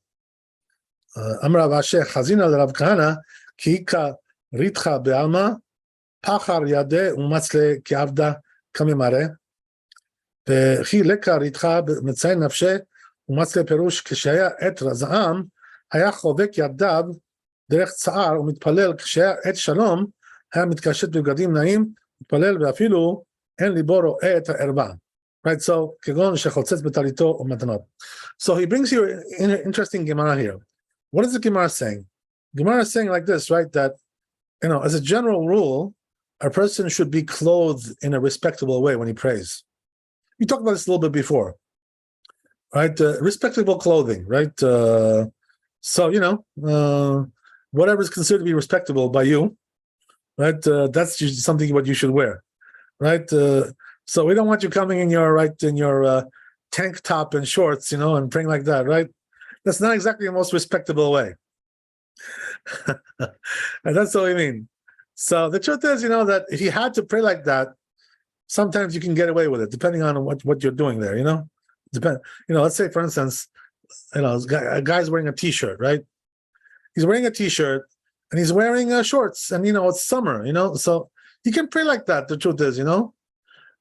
Amar Rav Asher Chazina Rav Kahana Kiika Ritcha Be'alma Pachar Yade Umatzle Kiavda Kamimare. וכי לקר איתך מציין נפשי ומצא פירוש כשהיה עת זעם היה חובק ידיו דרך צער ומתפלל כשהיה עת שלום היה מתקשט בבגדים נעים מתפלל ואפילו אין ליבו רואה את הערווה. Right, so כגון שחוצץ בטליתו ומתנות. So he brings you an interesting Gemara here. What is the Gemara saying? Gemara is saying like this, right, that as a general rule, a person should be clothed in a respectable way when he prays. We talked about this a little bit before, right? Respectable clothing, right? So, whatever is considered to be respectable by you, right? That's something what you should wear, right? So we don't want you coming in your tank top and shorts, and praying like that, right? That's not exactly the most respectable way. And that's what we mean. So the truth is, that if you had to pray like that, sometimes you can get away with it, depending on what you're doing there, let's say, for instance, a guy's wearing a T-shirt, right? He's wearing a T-shirt, and he's wearing shorts, and, it's summer, so he can pray like that, the truth is,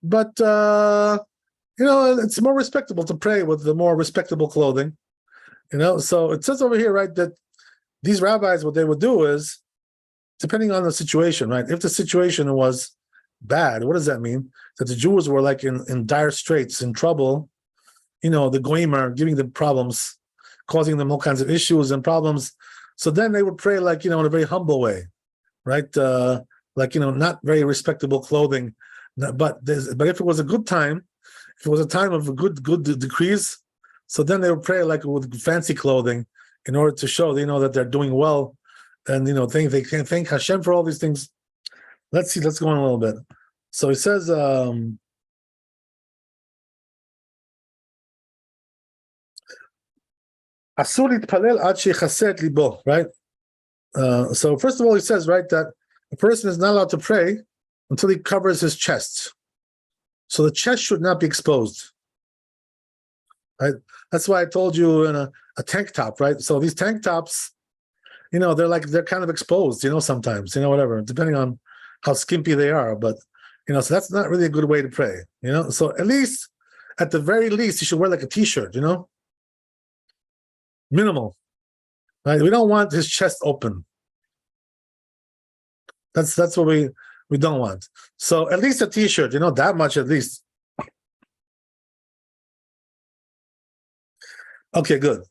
But, it's more respectable to pray with the more respectable clothing, So it says over here, right, that these rabbis, what they would do is, depending on the situation, right? If the situation was bad, what does that mean? That the Jews were like in dire straits, in trouble, the goyim are giving them problems, causing them all kinds of issues and problems. So then they would pray like, in a very humble way, right? Not very respectable clothing. But if it was a good time, if it was a time of a good decrees, so then they would pray like with fancy clothing in order to show, that they're doing well, and, they can thank Hashem for all these things. Let's see, let's go on a little bit. So it says, Asur yitpalel ad sheyichaser libo, right? So first of all, he says, right, that a person is not allowed to pray until he covers his chest. So the chest should not be exposed. right? That's why I told you in a tank top, right? So these tank tops, they're kind of exposed, sometimes, whatever, depending on how skimpy they are. But, so that's not really a good way to pray, So at the very least, you should wear like a t-shirt, minimal, right? We don't want his chest open. That's what we don't want. So at least a t-shirt, that much at least. Okay, good.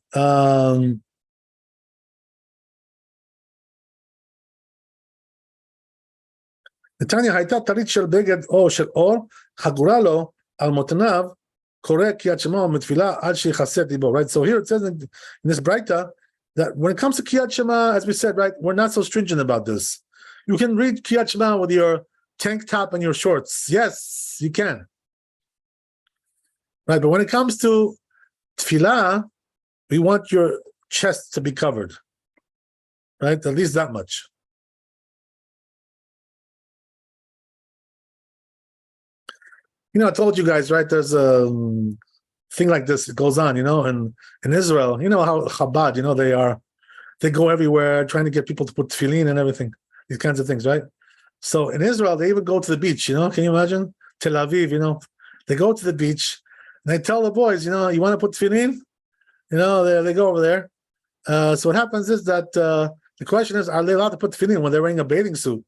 נתניה הייתה טלית של בגד או של אור, חגורה לו על מותניו, קורא קריאת שמע ומתפילה עד שיכסה את ליבו, right? So here it says in this Braita that when it comes to Kriyat Shema, as we said, right, we're not so stringent about this. You can read Kriyat Shema with your tank top and your shorts. Yes, you can. Right, but when it comes to tefillah, we want your chest to be covered. Right, at least that much. I told you guys, right, there's a thing like this. It goes on, and in Israel, how Chabad, they go everywhere trying to get people to put tefillin and everything, these kinds of things, right? So in Israel, they even go to the beach, can you imagine? Tel Aviv, they go to the beach and they tell the boys, you want to put tefillin? They go over there. So what happens is that the question is, are they allowed to put tefillin when they're wearing a bathing suit?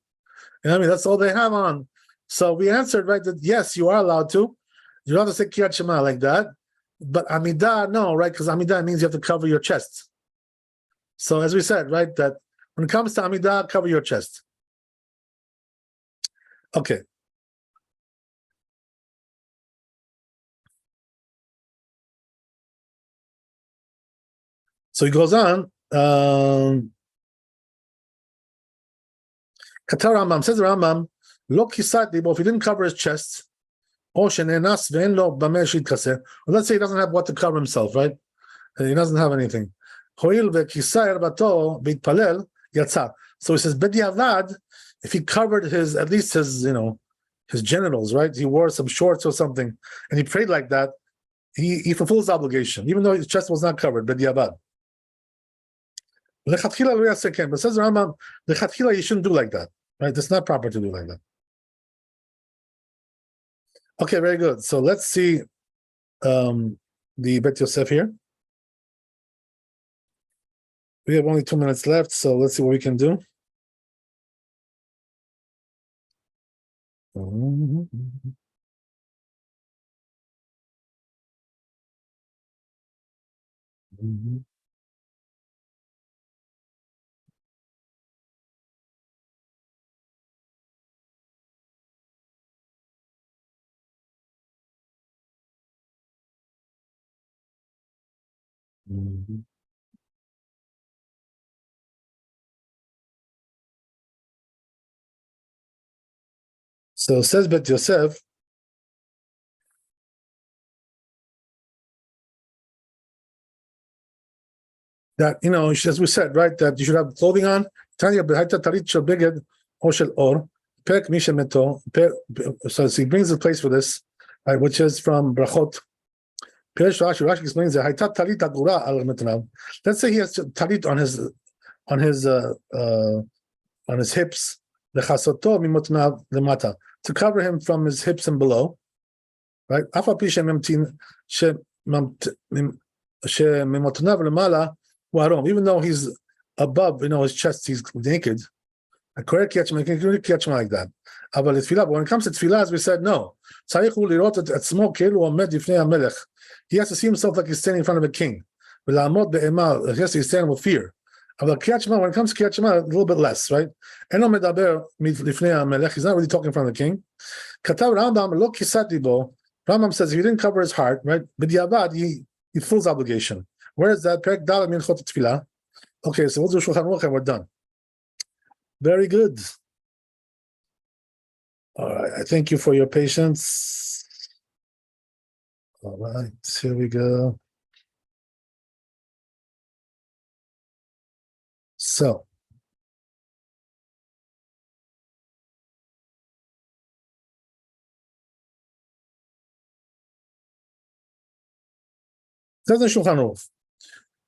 That's all they have on. So we answered, right, that yes, you are allowed to. You're allowed to say Kriyat Shema like that. But Amidah, no, right? Because Amidah means you have to cover your chest. So as we said, right, that when it comes to Amidah, cover your chest. Okay. So he goes on. Katar Rambam, says the Rambam, Lo kisat libo, if he didn't cover his chest, or let's say he doesn't have what to cover himself, right? He doesn't have anything. So he says, bediavad, if he covered at least his genitals, right? He wore some shorts or something, and he prayed like that, he fulfills his obligation, even though his chest was not covered, bediavad. But says the Rambam, you shouldn't do like that, right? It's not proper to do like that. Okay, very good. So let's see the Bet Yosef here. We have only 2 minutes left, so let's see what we can do. So says Bet Yosef that, as we said, right, that you should have clothing on. Tanya b'hayta talit shel beged or shel or perek mi shemeto. So he brings the place for this, right, which is from Brachot. Rashi explains that hayta talit agura al metnav. Let's say he has talit on his hips, lechasoto mimotnav lemata, to cover him from his hips and below, right? Afa pi shemimtin shemimotnav lemala. Even though he's above, his chest, he's naked. A correct catchman can really catch him like that. But when it comes to tefillah, as we said, no. He has to see himself like he's standing in front of a king. He has to stand with fear. When it comes to Kriyat Shema, a little bit less, right? He's not really talking in front of the king. Rambam says if he didn't cover his heart, right? He fulfills obligation. Where is that? Okay, so we'll do Shulchan Aruch and we're done. Very good. All right, I thank you for your patience. All right, here we go. So, Says in Shulchan Aruch,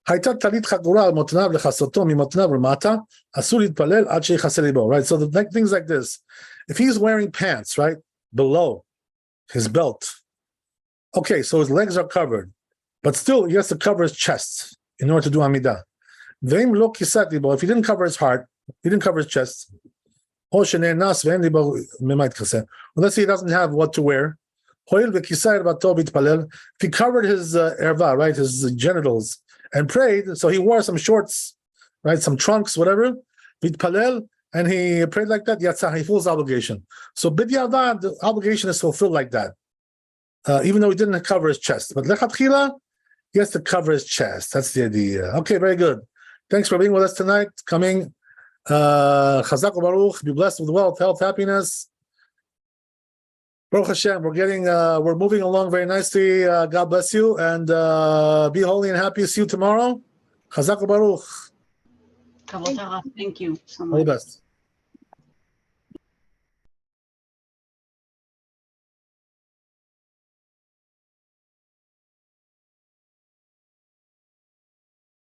הייתה טלית חגורה על מותניו לכסותו ממותניו למטה, אסור להתפלל עד שיכסה ליבו, right? So the things like this. If he's wearing pants, right, below his belt, okay, so his legs are covered, but still he has to cover his chest in order to do Amidah. Ve'im lo kisat libo, if he didn't cover his heart, he didn't cover his chest, או שנאנס ואין ליבו ממה יתכסה. Let's say he doesn't have what to wear. הואיל וכיסה רבתו והתפלל, if he covered his erva, right, his genitals, and prayed, so he wore some shorts, right, some trunks, whatever, vitpalel, and he prayed like that, yatzah, he fulfills obligation. So b'diavad, the obligation is fulfilled like that, even though he didn't cover his chest. But lechatchila, he has to cover his chest. That's the idea. Okay, very good. Thanks for being with us tonight. Coming, chazak u'baruch, be blessed with wealth, health, happiness. Baruch Hashem, we're moving along very nicely. God bless you, and be holy and happy. See you tomorrow. Chazak u'baruch. Thank you so much. All the best.